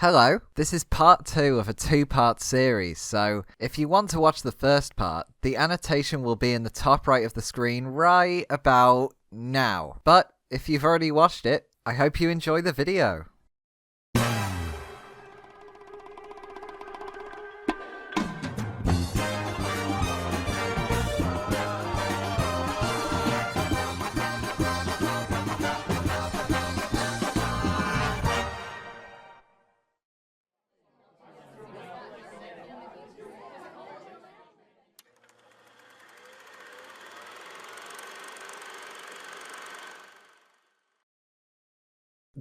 Hello, this is part 2 of a 2-part series, so if you want to watch the first part, the annotation will be in the top right of the screen right about now. But if you've already watched it, I hope you enjoy the video.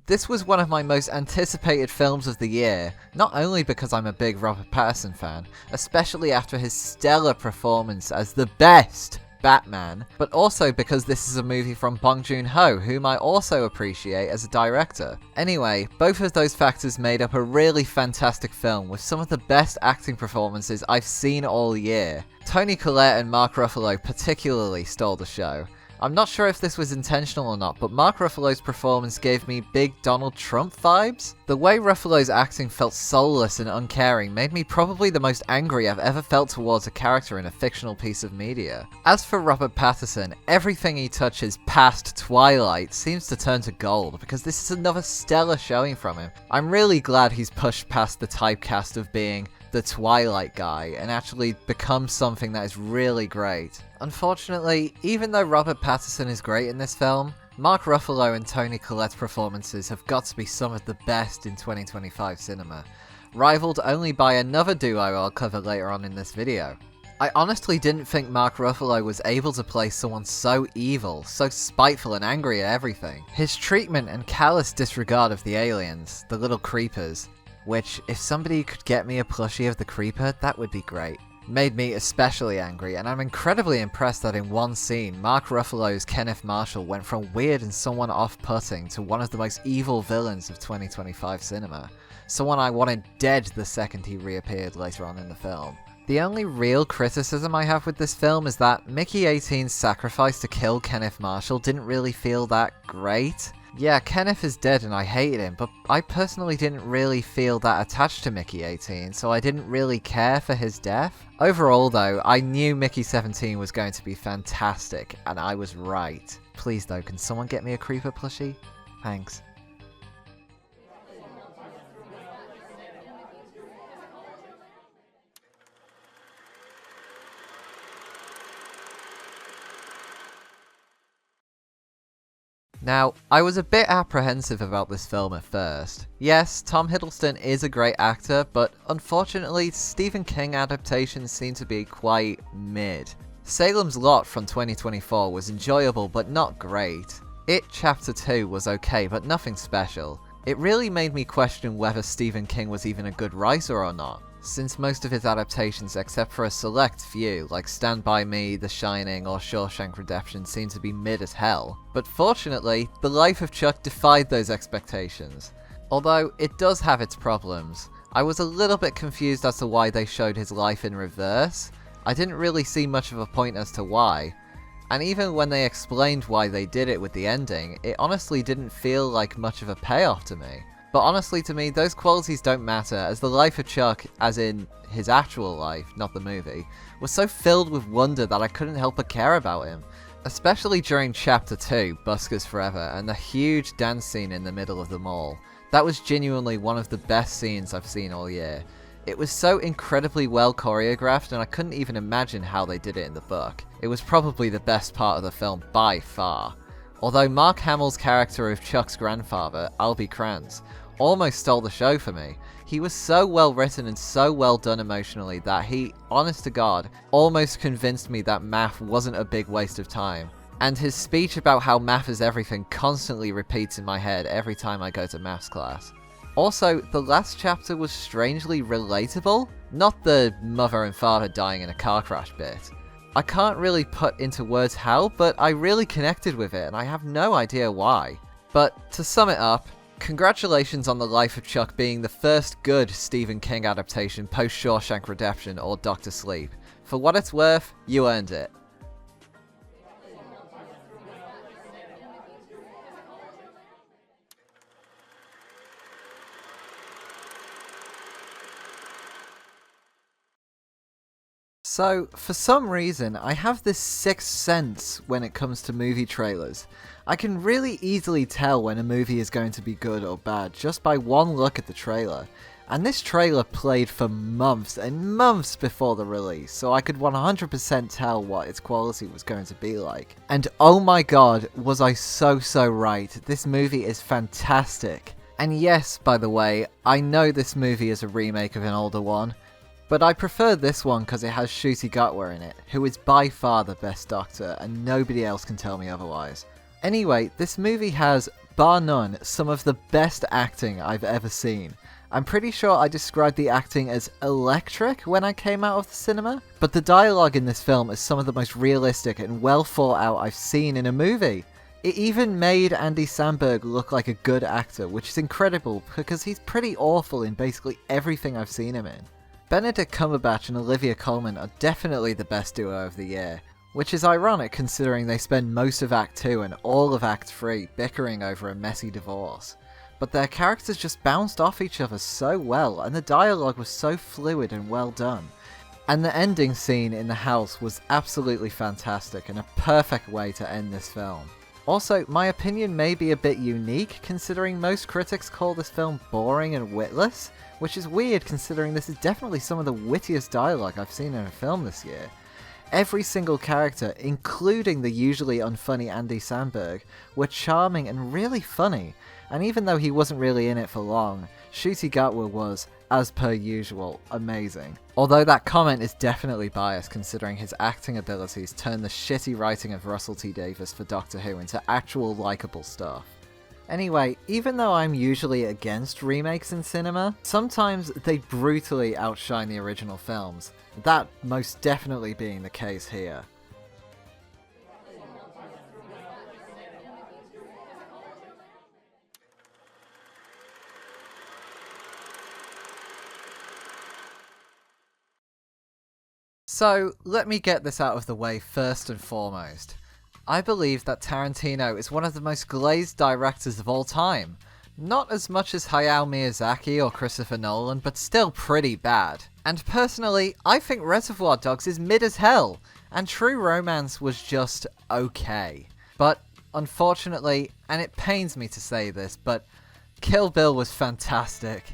This was one of my most anticipated films of the year, not only because I'm a big Robert Pattinson fan, especially after his stellar performance as the best Batman, but also because this is a movie from Bong Joon-ho, whom I also appreciate as a director. Anyway, both of those factors made up a really fantastic film with some of the best acting performances I've seen all year. Toni Collette and Mark Ruffalo particularly stole the show. I'm not sure if this was intentional or not, but Mark Ruffalo's performance gave me big Donald Trump vibes. The way Ruffalo's acting felt soulless and uncaring made me probably the most angry I've ever felt towards a character in a fictional piece of media. As for Robert Pattinson, everything he touches past Twilight seems to turn to gold, because this is another stellar showing from him. I'm really glad he's pushed past the typecast of being the Twilight guy and actually become something that is really great. Unfortunately, even though Robert Pattinson is great in this film, Mark Ruffalo and Toni Collette's performances have got to be some of the best in 2025 cinema, rivaled only by another duo I'll cover later on in this video. I honestly didn't think Mark Ruffalo was able to play someone so evil, so spiteful and angry at everything. His treatment and callous disregard of the aliens, the little creepers, which, if somebody could get me a plushie of the creeper, that would be great, made me especially angry, and I'm incredibly impressed that in one scene, Mark Ruffalo's Kenneth Marshall went from weird and somewhat off-putting to one of the most evil villains of 2025 cinema. Someone I wanted dead the second he reappeared later on in the film. The only real criticism I have with this film is that Mickey 18's sacrifice to kill Kenneth Marshall didn't really feel that great. Yeah, Kenneth is dead and I hated him, but I personally didn't really feel that attached to Mickey 18, so I didn't really care for his death. Overall though, I knew Mickey 17 was going to be fantastic, and I was right. Please though, can someone get me a creeper plushie? Thanks. Now, I was a bit apprehensive about this film at first. Yes, Tom Hiddleston is a great actor, but unfortunately, Stephen King adaptations seem to be quite mid. Salem's Lot from 2024 was enjoyable, but not great. It Chapter 2 was okay, but nothing special. It really made me question whether Stephen King was even a good writer or not, since most of his adaptations, except for a select few, like Stand By Me, The Shining, or Shawshank Redemption, seem to be mid as hell. But fortunately, The Life of Chuck defied those expectations. Although, it does have its problems. I was a little bit confused as to why they showed his life in reverse. I didn't really see much of a point as to why. And even when they explained why they did it with the ending, it honestly didn't feel like much of a payoff to me. But honestly to me, those qualities don't matter, as the life of Chuck, as in his actual life, not the movie, was so filled with wonder that I couldn't help but care about him. Especially during Chapter 2, Buskers Forever, and the huge dance scene in the middle of the mall. That was genuinely one of the best scenes I've seen all year. It was so incredibly well choreographed, and I couldn't even imagine how they did it in the book. It was probably the best part of the film by far. Although Mark Hamill's character of Chuck's grandfather, Albie Krantz, almost stole the show for me. He was so well written and so well done emotionally that he, honest to God, almost convinced me that math wasn't a big waste of time. And his speech about how math is everything constantly repeats in my head every time I go to maths class. Also, the last chapter was strangely relatable, not the mother and father dying in a car crash bit. I can't really put into words how, but I really connected with it and I have no idea why. But to sum it up, congratulations on The Life of Chuck being the first good Stephen King adaptation post Shawshank Redemption or Dr. Sleep. For what it's worth, you earned it. So, for some reason, I have this sixth sense when it comes to movie trailers. I can really easily tell when a movie is going to be good or bad just by one look at the trailer. And this trailer played for months and months before the release, so I could 100% tell what its quality was going to be like. And oh my god, was I so right. This movie is fantastic. And yes, by the way, I know this movie is a remake of an older one, but I prefer this one because it has Shifty in it, who is by far the best Doctor, and nobody else can tell me otherwise. Anyway, this movie has, bar none, some of the best acting I've ever seen. I'm pretty sure I described the acting as electric when I came out of the cinema, but the dialogue in this film is some of the most realistic and well thought out I've seen in a movie. It even made Andy Samberg look like a good actor, which is incredible because he's pretty awful in basically everything I've seen him in. Benedict Cumberbatch and Olivia Colman are definitely the best duo of the year, which is ironic considering they spend most of Act 2 and all of Act 3 bickering over a messy divorce. But their characters just bounced off each other so well, and the dialogue was so fluid and well done. And the ending scene in the house was absolutely fantastic and a perfect way to end this film. Also, my opinion may be a bit unique considering most critics call this film boring and witless, which is weird considering this is definitely some of the wittiest dialogue I've seen in a film this year. Every single character, including the usually unfunny Andy Samberg, were charming and really funny, and even though he wasn't really in it for long, Ncuti Gatwa was, as per usual, amazing. Although that comment is definitely biased considering his acting abilities turned the shitty writing of Russell T Davies for Doctor Who into actual likeable stuff. Anyway, even though I'm usually against remakes in cinema, sometimes they brutally outshine the original films, that most definitely being the case here. So, let me get this out of the way first and foremost. I believe that Tarantino is one of the most glazed directors of all time. Not as much as Hayao Miyazaki or Christopher Nolan, but still pretty bad. And personally, I think Reservoir Dogs is mid as hell, and True Romance was just okay. But, unfortunately, and it pains me to say this, but Kill Bill was fantastic.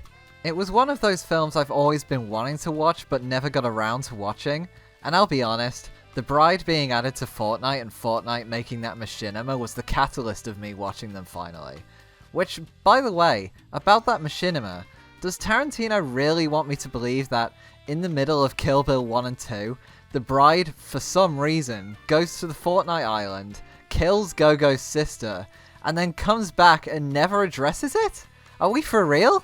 It was one of those films I've always been wanting to watch but never got around to watching, and I'll be honest, The Bride being added to Fortnite and Fortnite making that machinima was the catalyst of me watching them finally. Which, by the way, about that machinima, does Tarantino really want me to believe that, in the middle of Kill Bill 1 and 2, The Bride, for some reason, goes to the Fortnite island, kills Gogo's sister, and then comes back and never addresses it? Are we for real?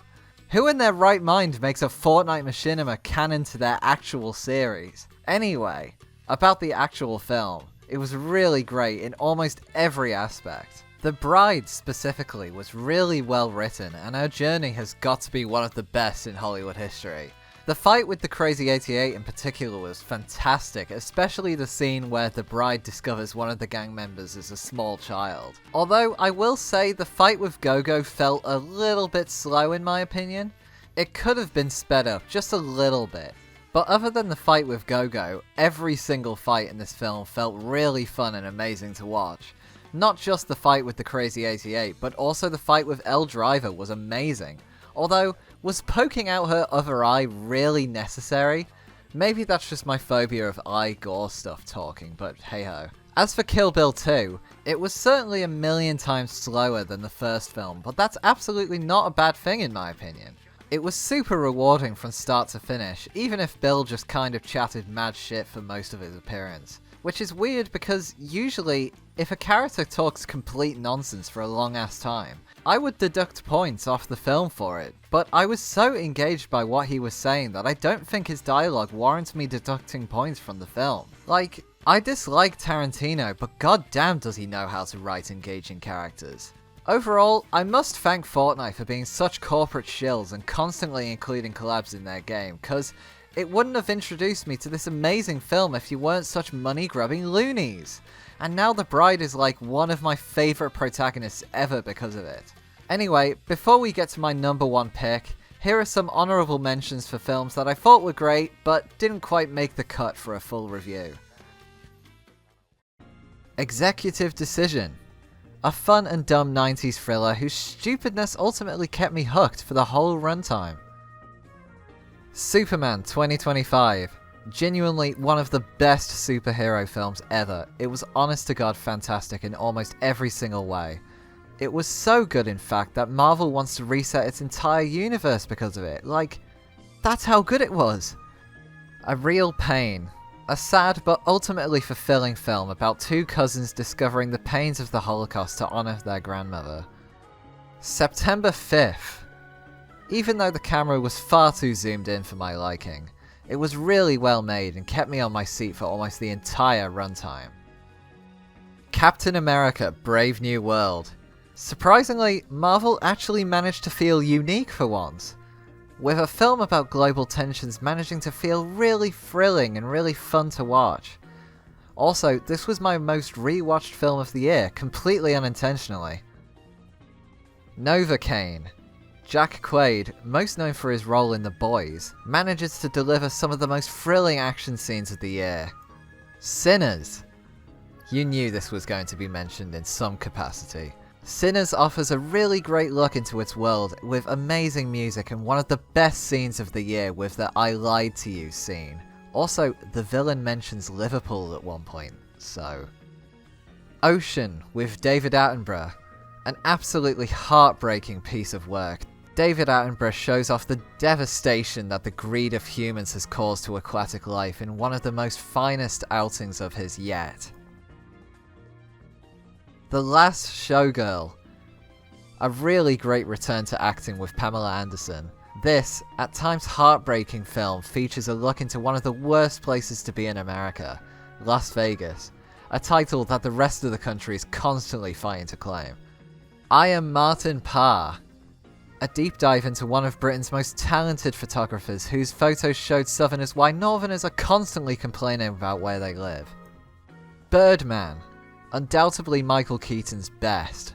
Who in their right mind makes a Fortnite machinima canon to their actual series? Anyway, about the actual film, it was really great in almost every aspect. The Bride specifically was really well written, and her journey has got to be one of the best in Hollywood history. The fight with the Crazy 88 in particular was fantastic, especially the scene where the Bride discovers one of the gang members is a small child. Although, I will say the fight with Gogo felt a little bit slow in my opinion. It could have been sped up just a little bit. But other than the fight with Gogo, every single fight in this film felt really fun and amazing to watch. Not just the fight with the Crazy 88, but also the fight with Elle Driver was amazing. Although, was poking out her other eye really necessary? Maybe that's just my phobia of eye gore stuff talking, but hey ho. As for Kill Bill 2, it was certainly a million times slower than the first film, but that's absolutely not a bad thing in my opinion. It was super rewarding from start to finish, even if Bill just kind of chatted mad shit for most of his appearance. Which is weird because usually, if a character talks complete nonsense for a long ass time, I would deduct points off the film for it, but I was so engaged by what he was saying that I don't think his dialogue warrants me deducting points from the film. Like, I dislike Tarantino, but goddamn does he know how to write engaging characters. Overall, I must thank Fortnite for being such corporate shills and constantly including collabs in their game, cause it wouldn't have introduced me to this amazing film if you weren't such money-grubbing loonies. And now The Bride is like one of my favourite protagonists ever because of it. Anyway, before we get to my number one pick, Here are some honourable mentions for films that I thought were great, but didn't quite make the cut for a full review. Executive Decision. A fun and dumb 90s thriller whose stupidness ultimately kept me hooked for the whole runtime. Superman 2025. Genuinely one of the best superhero films ever. It was honest to God fantastic in almost every single way. It was so good in fact that Marvel wants to reset its entire universe because of it. Like, that's how good it was. A Real Pain. A sad but ultimately fulfilling film about two cousins discovering the pains of the Holocaust to honour their grandmother. September 5th. Even though the camera was far too zoomed in for my liking, it was really well made and kept me on my seat for almost the entire runtime. Captain America: Brave New World. Surprisingly, Marvel actually managed to feel unique for once, with a film about global tensions managing to feel really thrilling and really fun to watch. Also, this was my most rewatched film of the year, completely unintentionally. Novocaine. Jack Quaid, most known for his role in The Boys, manages to deliver some of the most thrilling action scenes of the year. Sinners. You knew this was going to be mentioned in some capacity. Sinners offers a really great look into its world with amazing music and one of the best scenes of the year with the I lied to you scene. Also, the villain mentions Liverpool at one point, so... Ocean with David Attenborough. An absolutely heartbreaking piece of work. David Attenborough shows off the devastation that the greed of humans has caused to aquatic life in one of the most finest outings of his yet. The Last Showgirl. A really great return to acting with Pamela Anderson. This, at times heartbreaking film features a look into one of the worst places to be in America, Las Vegas, a title that the rest of the country is constantly fighting to claim. I Am Martin Parr. A deep dive into one of Britain's most talented photographers whose photos showed Southerners why Northerners are constantly complaining about where they live. Birdman. Undoubtedly Michael Keaton's best.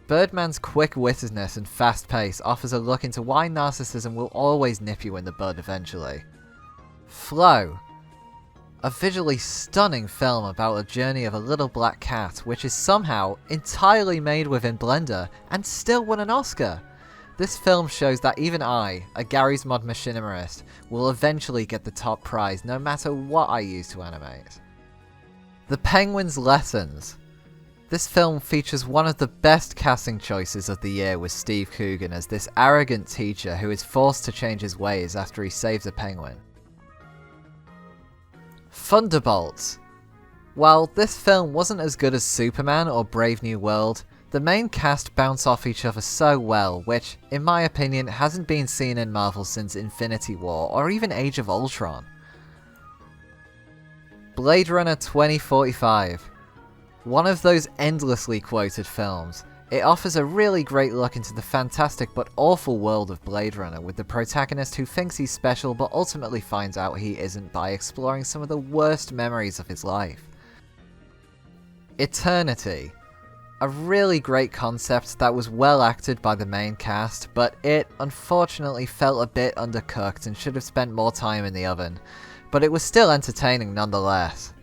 Birdman's quick-wittedness and fast pace offers a look into why narcissism will always nip you in the bud eventually. Flow. A visually stunning film about a journey of a little black cat which is somehow entirely made within Blender and still won an Oscar. This film shows that even I, a Garry's Mod machinimist, will eventually get the top prize no matter what I use to animate. The Penguin's Lessons. This film features one of the best casting choices of the year with Steve Coogan as this arrogant teacher who is forced to change his ways after he saves a penguin. Thunderbolts. While this film wasn't as good as Superman or Brave New World, the main cast bounce off each other so well, which, in my opinion, hasn't been seen in Marvel since Infinity War or even Age of Ultron. Blade Runner 2045. One of those endlessly quoted films. It offers a really great look into the fantastic but awful world of Blade Runner with the protagonist who thinks he's special but ultimately finds out he isn't by exploring some of the worst memories of his life. Eternity. A really great concept that was well acted by the main cast, but it unfortunately felt a bit undercooked and should have spent more time in the oven. But it was still entertaining nonetheless.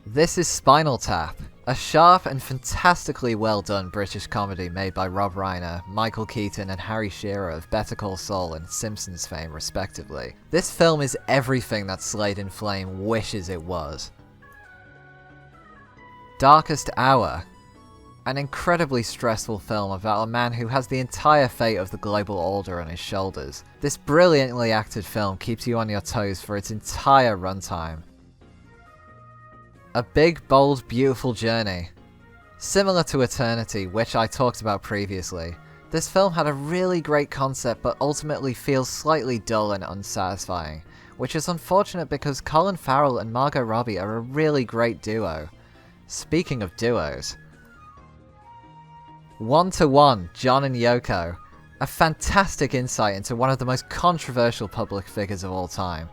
This is Spinal Tap, a sharp and fantastically well done British comedy made by Rob Reiner, Michael Keaton and Harry Shearer of Better Call Saul and Simpsons fame respectively. This film is everything that Slade in Flame wishes it was. Darkest Hour. An incredibly stressful film about a man who has the entire fate of the global order on his shoulders. This brilliantly acted film keeps you on your toes for its entire runtime. A Big, Bold, Beautiful Journey. Similar to Eternity, which I talked about previously, this film had a really great concept but ultimately feels slightly dull and unsatisfying, which is unfortunate because Colin Farrell and Margot Robbie are a really great duo. Speaking of duos, 1-to-1, John and Yoko. A fantastic insight into one of the most controversial public figures of all time.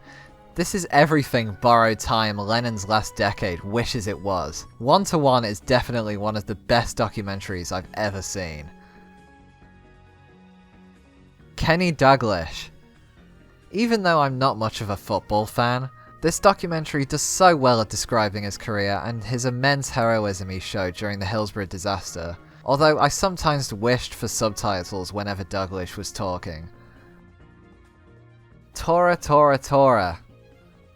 This is everything Borrowed Time, Lennon's Last Decade wishes it was. 1-to-1 is definitely one of the best documentaries I've ever seen. Kenny Dalglish. Even though I'm not much of a football fan, this documentary does so well at describing his career and his immense heroism he showed during the Hillsborough disaster, although I sometimes wished for subtitles whenever Dalglish was talking. Tora Tora Tora.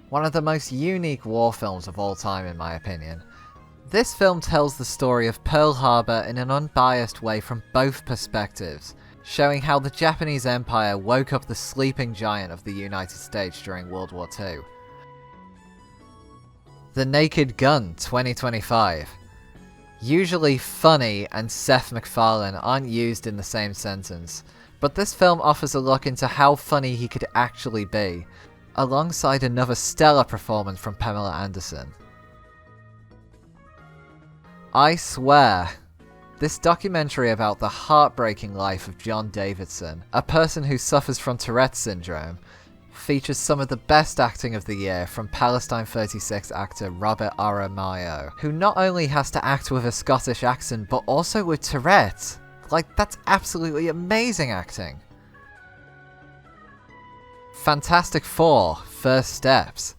One of the most unique war films of all time in my opinion. This film tells the story of Pearl Harbor in an unbiased way from both perspectives, showing how the Japanese Empire woke up the sleeping giant of the United States during World War II. The Naked Gun 2025. Usually funny and Seth MacFarlane aren't used in the same sentence, but this film offers a look into how funny he could actually be, alongside another stellar performance from Pamela Anderson. I Swear. This documentary about the heartbreaking life of John Davidson, a person who suffers from Tourette's syndrome, features some of the best acting of the year from Palestine 36 actor Robert Aramayo, who not only has to act with a Scottish accent but also with Tourette's. Like, that's absolutely amazing acting. Fantastic Four: First Steps.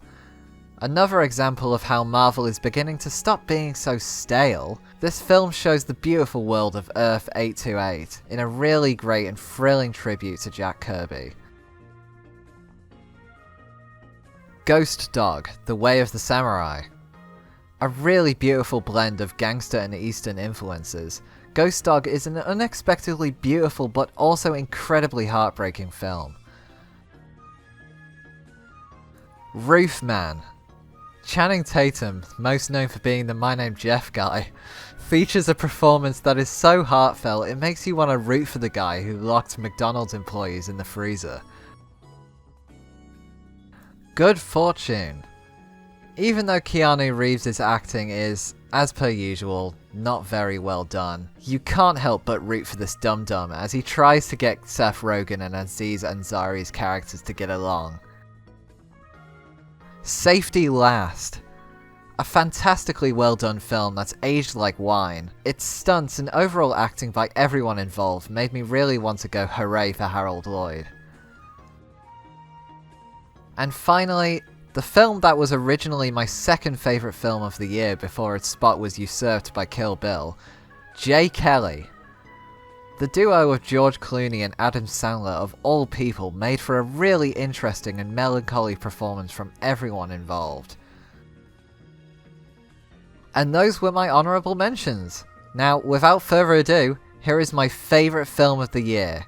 Another example of how Marvel is beginning to stop being so stale, this film shows the beautiful world of Earth 828 in a really great and thrilling tribute to Jack Kirby. Ghost Dog: The Way of the Samurai. A really beautiful blend of gangster and Eastern influences, Ghost Dog is an unexpectedly beautiful but also incredibly heartbreaking film. Roof Man. Channing Tatum, most known for being the My Name Jeff guy, features a performance that is so heartfelt it makes you want to root for the guy who locked McDonald's employees in the freezer. Good Fortune. Even though Keanu Reeves' acting is, as per usual, not very well done, you can't help but root for this dum-dum as he tries to get Seth Rogen and Aziz Ansari's characters to get along. Safety Last. A fantastically well done film that's aged like wine. Its stunts and overall acting by everyone involved made me really want to go hooray for Harold Lloyd. And finally, the film that was originally my second favourite film of the year before its spot was usurped by Kill Bill, J. Kelly. The duo of George Clooney and Adam Sandler of all people made for a really interesting and melancholy performance from everyone involved. And those were my honourable mentions. Now, without further ado, here is my favourite film of the year.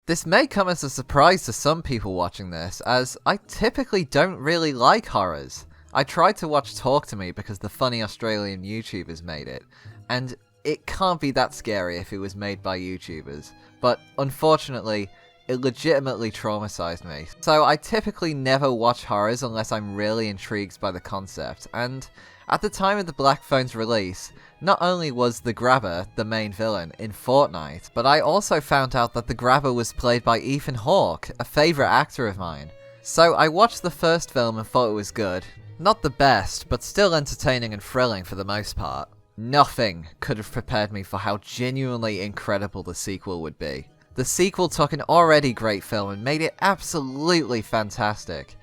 This may come as a surprise to some people watching this, as I typically don't really like horrors. I tried to watch Talk to Me because the funny Australian YouTubers made it, and it can't be that scary if it was made by YouTubers, but unfortunately, it legitimately traumatized me. So I typically never watch horrors unless I'm really intrigued by the concept, and at the time of the Black Phone's release, not only was the Grabber the main villain in Fortnite, but I also found out that the Grabber was played by Ethan Hawke, a favourite actor of mine. So I watched the first film and thought it was good. Not the best, but still entertaining and thrilling for the most part. Nothing could have prepared me for how genuinely incredible the sequel would be. The sequel took an already great film and made it absolutely fantastic.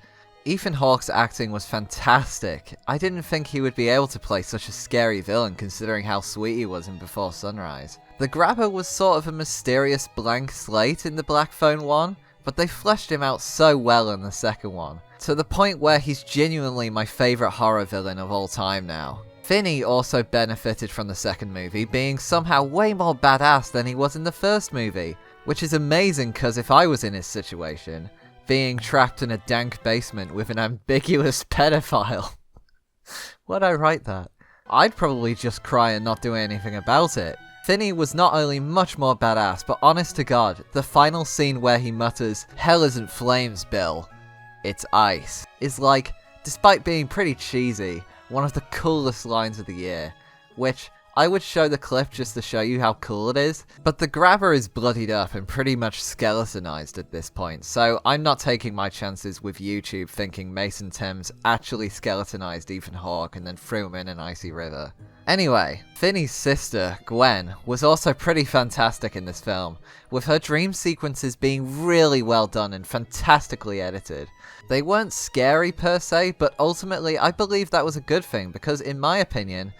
Ethan Hawke's acting was fantastic. I didn't think he would be able to play such a scary villain considering how sweet he was in Before Sunrise. The Grabber was sort of a mysterious blank slate in the Black Phone one, but they fleshed him out so well in the second one, to the point where he's genuinely my favourite horror villain of all time now. Finney also benefited from the second movie being somehow way more badass than he was in the first movie, which is amazing cause if I was in his situation, being trapped in a dank basement with an ambiguous pedophile. Why'd I write that? I'd probably just cry and not do anything about it. Finney was not only much more badass, but honest to God, the final scene where he mutters, "Hell isn't flames, Bill. It's ice," is like, despite being pretty cheesy, one of the coolest lines of the year, which, I would show the clip just to show you how cool it is, but the grabber is bloodied up and pretty much skeletonized at this point, so I'm not taking my chances with YouTube thinking Mason Thames actually skeletonized Ethan Hawke and then threw him in an icy river. Anyway, Finney's sister, Gwen, was also pretty fantastic in this film, with her dream sequences being really well done and fantastically edited. They weren't scary per se, but ultimately I believe that was a good thing because in my opinion,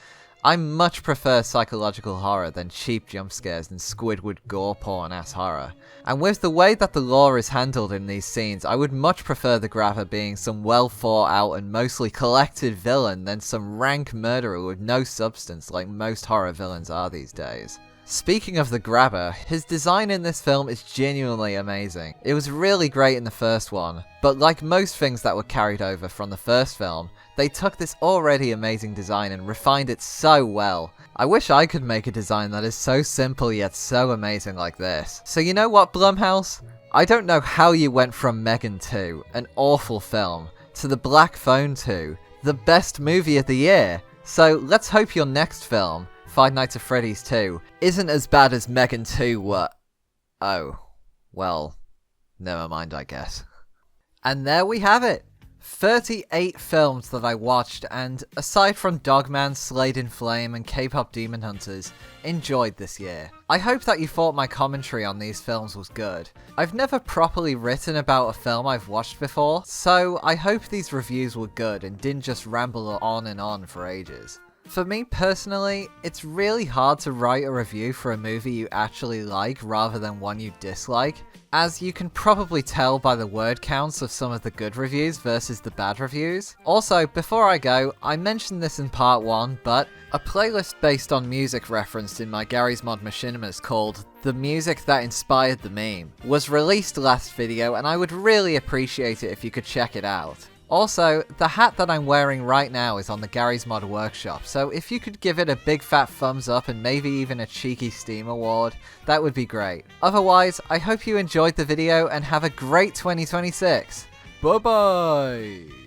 I much prefer psychological horror than cheap jump scares and Squidward gore porn ass horror. And with the way that the lore is handled in these scenes, I would much prefer the grabber being some well thought out and mostly collected villain than some rank murderer with no substance like most horror villains are these days. Speaking of the grabber, his design in this film is genuinely amazing. It was really great in the first one, but like most things that were carried over from the first film, they took this already amazing design and refined it so well. I wish I could make a design that is so simple yet so amazing like this. So you know what, Blumhouse? I don't know how you went from Megan 2, an awful film, to The Black Phone 2, the best movie of the year. So let's hope your next film, Five Nights at Freddy's 2, isn't as bad as Megan 2 were. Oh, well, never mind I guess. And there we have it! 38 films that I watched and, aside from Dogman, Slade in Flame and K-pop Demon Hunters, enjoyed this year. I hope that you thought my commentary on these films was good. I've never properly written about a film I've watched before, so I hope these reviews were good and didn't just ramble on and on for ages. For me personally, it's really hard to write a review for a movie you actually like rather than one you dislike, as you can probably tell by the word counts of some of the good reviews versus the bad reviews. Also, before I go, I mentioned this in part 1, but a playlist based on music referenced in my Garry's Mod Machinimas called The Music That Inspired the Meme was released last video, and I would really appreciate it if you could check it out. Also, the hat that I'm wearing right now is on the Garry's Mod Workshop, so if you could give it a big fat thumbs up and maybe even a cheeky Steam award, that would be great. Otherwise, I hope you enjoyed the video and have a great 2026. Bye bye!